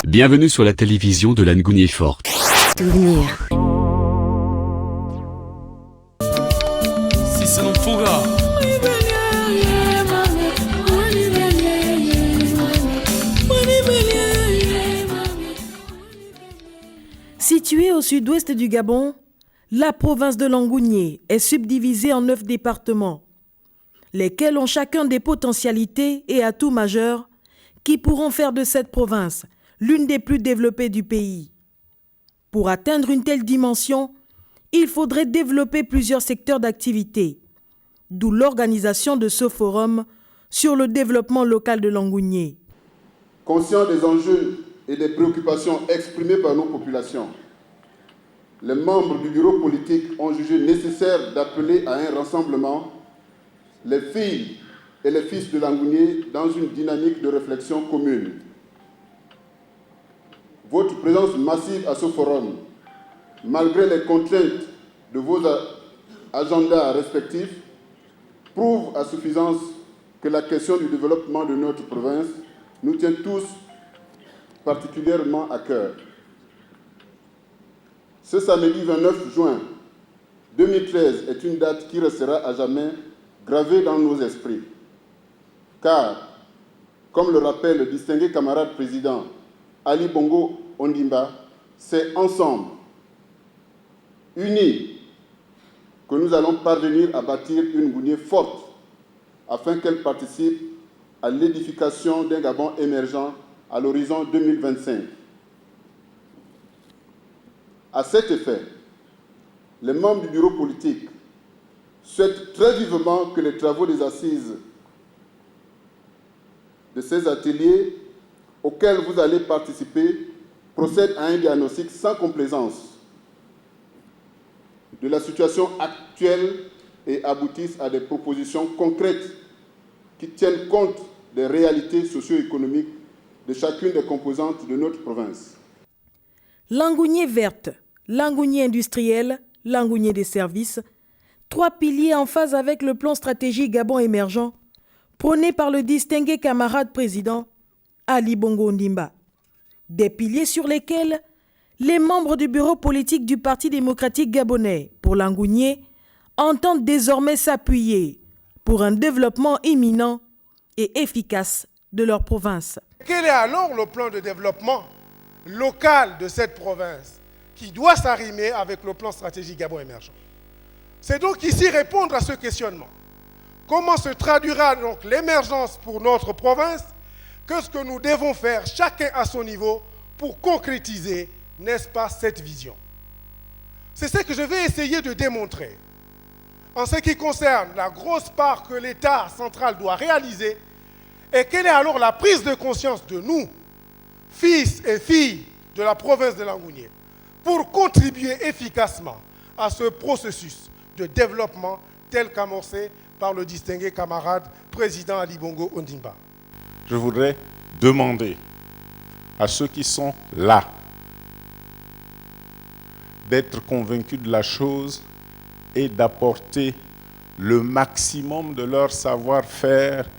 Bienvenue sur la télévision de l'Angounié Forte. Souvenir. Si c'est non fuga. Située au sud-ouest du Gabon, la province de l'Angounié est subdivisée en 9 départements, lesquels ont chacun des potentialités et atouts majeurs qui pourront faire de cette province l'une des plus développées du pays. Pour atteindre une telle dimension, il faudrait développer plusieurs secteurs d'activité, d'où l'organisation de ce forum sur le développement local de l'Angounié. Conscient des enjeux et des préoccupations exprimées par nos populations, les membres du bureau politique ont jugé nécessaire d'appeler à un rassemblement les filles et les fils de l'Angounié dans une dynamique de réflexion commune. Votre présence massive à ce forum, malgré les contraintes de vos agendas respectifs, prouve à suffisance que la question du développement de notre province nous tient tous particulièrement à cœur. Ce samedi 29 juin 2013 est une date qui restera à jamais gravée dans nos esprits. Car, comme le rappelle le distingué camarade président Ali Bongo Ondimba, c'est ensemble, unis, que nous allons parvenir à bâtir une Ngounié forte afin qu'elle participe à l'édification d'un Gabon émergent à l'horizon 2025. À cet effet, les membres du bureau politique souhaitent très vivement que les travaux des assises de ces ateliers auxquels vous allez participer procèdent à un diagnostic sans complaisance de la situation actuelle et aboutissent à des propositions concrètes qui tiennent compte des réalités socio-économiques de chacune des composantes de notre province. L'Angounié verte, l'Angounié industriel, l'Angounié des services, 3 piliers en phase avec le plan stratégique Gabon émergent, prôné par le distingué camarade président Ali Bongo Ondimba. Des piliers sur lesquels les membres du bureau politique du Parti démocratique gabonais pour l'Angounié entendent désormais s'appuyer pour un développement imminent et efficace de leur province. Quel est alors le plan de développement local de cette province qui doit s'arrimer avec le plan stratégique Gabon émergent? C'est donc ici répondre à ce questionnement. Comment se traduira donc l'émergence pour notre province? Qu'est-ce que nous devons faire, chacun à son niveau, pour concrétiser, n'est-ce pas, cette vision? C'est ce que je vais essayer de démontrer. En ce qui concerne la grosse part que l'État central doit réaliser, et quelle est alors la prise de conscience de nous, fils et filles de la province de l'Angounié, pour contribuer efficacement à ce processus de développement tel qu'amorcé par le distingué camarade président Ali Bongo Ondimba. Je voudrais demander à ceux qui sont là d'être convaincus de la chose et d'apporter le maximum de leur savoir-faire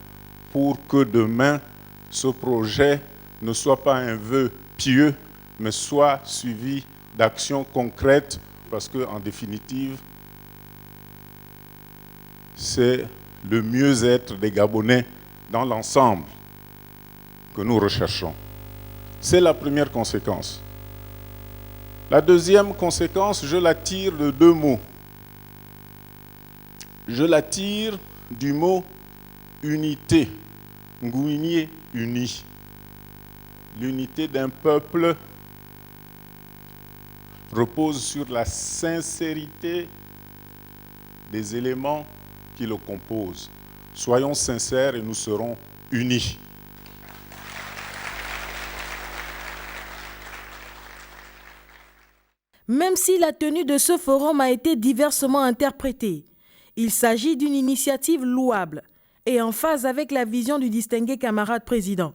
pour que demain, ce projet ne soit pas un vœu pieux, mais soit suivi d'actions concrètes, parce qu'en définitive, c'est le mieux-être des Gabonais dans l'ensemble que nous recherchons. C'est la première conséquence. La deuxième conséquence, je la tire de 2 mots. Je la tire du mot unité. Ngounié uni. L'unité d'un peuple repose sur la sincérité des éléments qui le composent. Soyons sincères et nous serons unis. Même si la tenue de ce forum a été diversement interprétée, il s'agit d'une initiative louable et en phase avec la vision du distingué camarade président,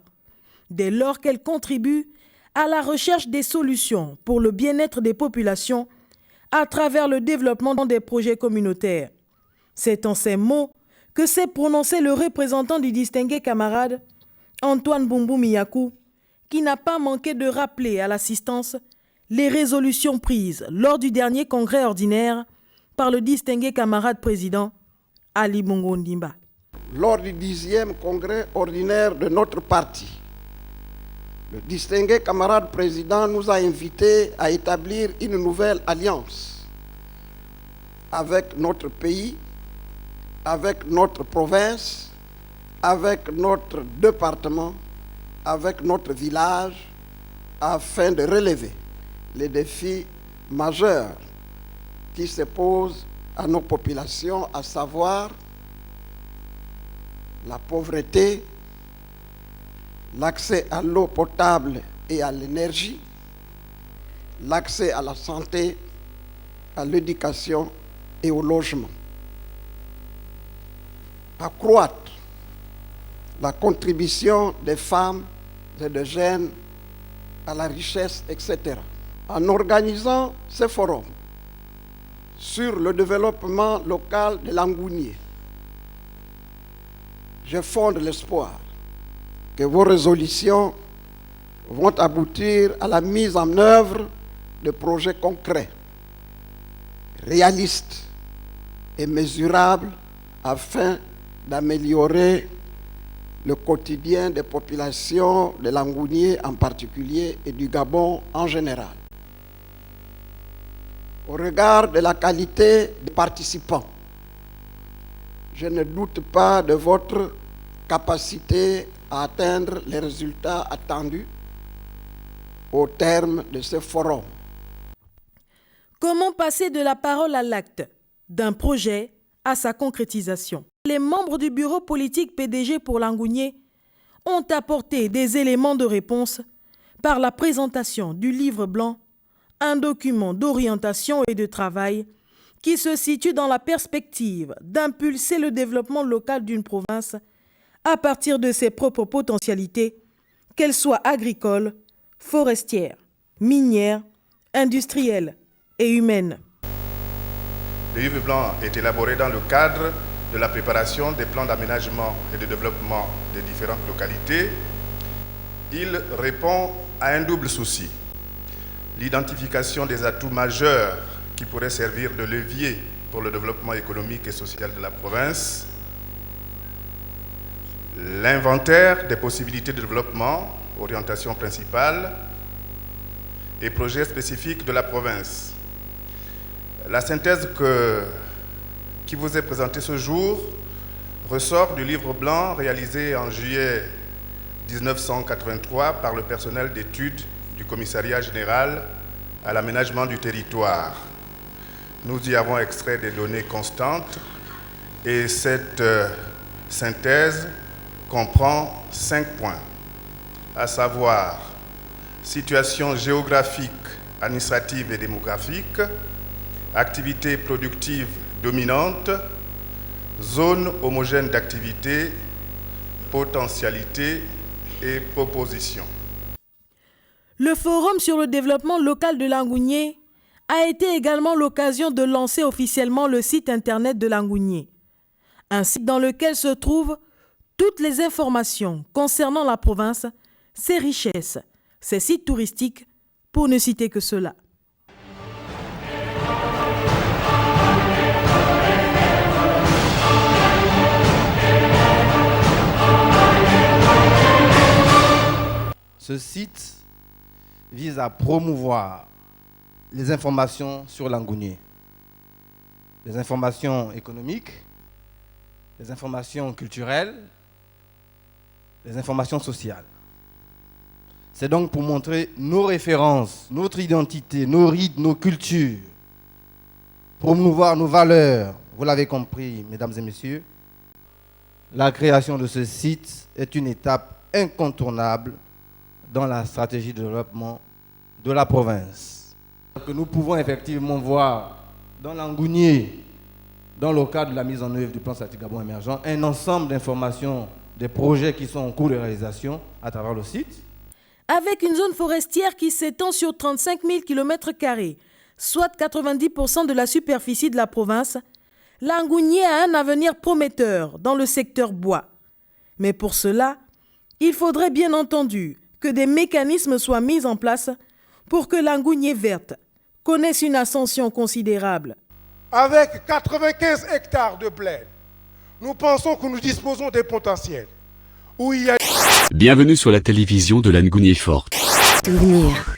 dès lors qu'elle contribue à la recherche des solutions pour le bien-être des populations à travers le développement des projets communautaires. C'est en ces mots que s'est prononcé le représentant du distingué camarade Antoine Boumboum Miyakou, qui n'a pas manqué de rappeler à l'assistance les résolutions prises lors du dernier congrès ordinaire par le distingué camarade président Ali Bongo Ondimba. Lors du 10e congrès ordinaire de notre parti, le distingué camarade président nous a invités à établir une nouvelle alliance avec notre pays, avec notre province, avec notre département, avec notre village, afin de relever les défis majeurs qui se posent à nos populations, à savoir la pauvreté, l'accès à l'eau potable et à l'énergie, l'accès à la santé, à l'éducation et au logement. Accroître la contribution des femmes et des jeunes à la richesse, etc. En organisant ce forum sur le développement local de Langounié, je fonde l'espoir que vos résolutions vont aboutir à la mise en œuvre de projets concrets, réalistes et mesurables afin d'améliorer le quotidien des populations de Langounié en particulier et du Gabon en général. Au regard de la qualité des participants, je ne doute pas de votre capacité à atteindre les résultats attendus au terme de ce forum. Comment passer de la parole à l'acte, d'un projet à sa concrétisation? Les membres du bureau politique PDG pour Langounié ont apporté des éléments de réponse par la présentation du livre blanc, un document d'orientation et de travail qui se situe dans la perspective d'impulser le développement local d'une province à partir de ses propres potentialités, qu'elles soient agricoles, forestières, minières, industrielles et humaines. Le livre blanc est élaboré dans le cadre de la préparation des plans d'aménagement et de développement des différentes localités. Il répond à un double souci: l'identification des atouts majeurs qui pourraient servir de levier pour le développement économique et social de la province, l'inventaire des possibilités de développement, orientation principale et projets spécifiques de la province. La synthèse qui vous est présentée ce jour ressort du livre blanc réalisé en juillet 1983 par le personnel d'études du Commissariat général à l'aménagement du territoire. Nous y avons extrait des données constantes et cette synthèse comprend 5 points, à savoir situation géographique, administrative et démographique, activité productive dominante, zone homogène d'activité, potentialité et proposition. Le forum sur le développement local de Langounié a été également l'occasion de lancer officiellement le site internet de Langounié, un site dans lequel se trouvent toutes les informations concernant la province, ses richesses, ses sites touristiques, pour ne citer que cela. Ce site vise à promouvoir les informations sur Langounié, les informations économiques, les informations culturelles, les informations sociales. C'est donc pour montrer nos références, notre identité, nos rites, nos cultures, promouvoir nos valeurs. Vous l'avez compris, mesdames et messieurs, la création de ce site est une étape incontournable dans la stratégie de développement de la province. Que nous pouvons effectivement voir dans Langounié, dans le cadre de la mise en œuvre du plan stratégique Gabon émergent, un ensemble d'informations, des projets qui sont en cours de réalisation à travers le site. Avec une zone forestière qui s'étend sur 35 000 km², soit 90% de la superficie de la province, Langounié a un avenir prometteur dans le secteur bois. Mais pour cela, il faudrait bien entendu que que des mécanismes soient mis en place pour que l'Angounié verte connaisse une ascension considérable. Avec 95 hectares de plaine, nous pensons que nous disposons des potentiels. Où il y a... Bienvenue sur la télévision de l'Angounié forte. Devenir.